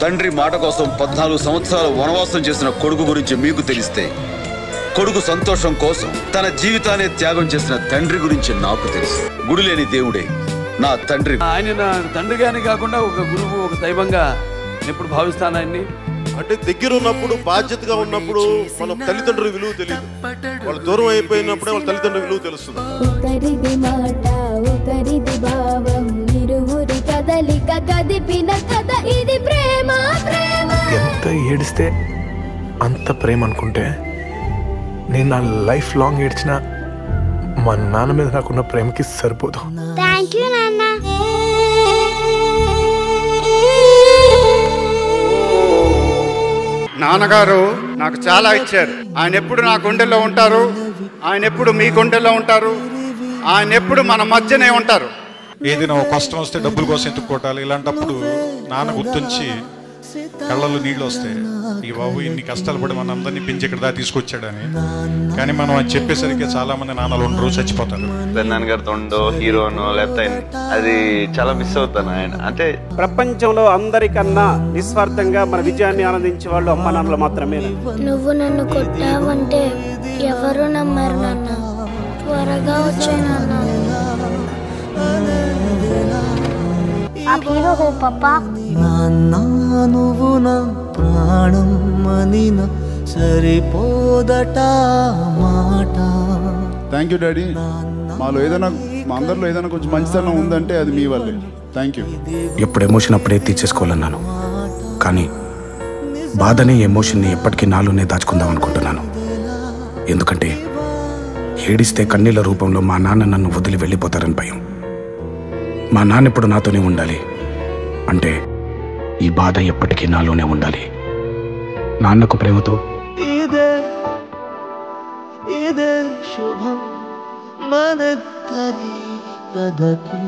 తండ్రి మాట కోసం 14 సంవత్సరాలు వనవాసం చేసిన కొడుకు గురించి మీకు తెలిస్తే, కొడుకు సంతోషం కోసం తన జీవితాన్ని త్యాగం చేసిన తండ్రి గురించి నాకు తెలుసు. గుడి లేని దేవుడే నా తండ్రి. ఆయన నా తండ్రిగానే కాకుండా ఒక గురువు, ఒక దైవంగా ఎప్పుడు భావిస్తాను ఆయన్ని. అంటే దగ్గర ఉన్నప్పుడు, బాధ్యతగా ఉన్నప్పుడు మన తల్లిదండ్రుల విలువ తెలియదు. వాళ్ళు దూరం అయిపోయినప్పుడే వాళ్ళ తల్లిదండ్రుల విలువ తెలుస్తుంది. ఒకరిది మాట, ఒకరిది భావం, ఇరువురి కదలిక కదిపిన కథ ఇది ప్రేమ. ప్రేమ ఎంత ఏడిస్తే అంత ప్రేమ అనుకుంటే, నేను నా లైఫ్ లాంగ్ ఏడ్చిన మా నాన్న మీద నాకున్న ప్రేమకి సరిపోదు. థ్యాంక్ యూ నాన్న. నాన్నగారు నాకు చాలా ఇచ్చారు. ఆయన ఎప్పుడు నా గుండెల్లో ఉంటారు, ఆయన ఎప్పుడు మీ గుండెల్లో ఉంటారు, ఆయన ఎప్పుడు మన మధ్యనే ఉంటారు. ఏదైనా ఒక కష్టం వస్తే డబ్బుల కోసం ఎత్తుక్కోటాలి. ఇలాంటప్పుడు నాన్న గుర్తుంచి కళ్ళల్లో నీళ్ళు వస్తాయి. ఈ బాబు ఇన్ని కష్టాలు పడి మన అందరినీ పెంచి ఇక్కడ దాకా తీసుకొచ్చాడని. కానీ మనం అది చెప్పేసరికి చాలా మంది నాన్నలు ఉండరు, చచ్చిపోతారు. నాన్నగారితో ఉండో హీరోనో లేకపోతే అది చాలా మిస్ అవుతాను. ఆయన అంటే ప్రపంచంలో అందరికన్నా నిస్వార్థంగా మన విజయాన్ని ఆనందించే వాళ్ళు అమ్మ నాన్నలు మాత్రమే. నువ్వు నన్ను కొట్టావంటే ఎవరు నమ్మరు నాన్న. త్వరగా వచ్చే నాన్న. आप हीरो हो पापा. నువ్వు నా ప్రాణం మనిన సరిపోదట మాట. Thank you daddy. మాలో ఏదైనా, మా అందరిలో ఏదైనా కొంచెం మంచితనం ఉందంటే అది మీ వల్లే. Thank you. ఎప్పుడు ఎమోషన్ అప్పుడే తీర్చేసుకోవాలన్నాను, కానీ బాధనే ఎమోషన్ని ఎప్పటికీ నాలోనే దాచుకుందాం అనుకుంటున్నాను. ఎందుకంటే ఏడిస్తే కన్నీళ్ళ రూపంలో మా నాన్న నన్ను వదిలి వెళ్ళిపోతారని భయం. మా నాన్న ఇప్పుడు నాతోనే ఉండాలి అంటే ఈ బాధ ఎప్పటికీ నాలోనే ఉండాలి. నాన్నకు ప్రేమతో ఇదే శుభం మనద్దరి కథకి.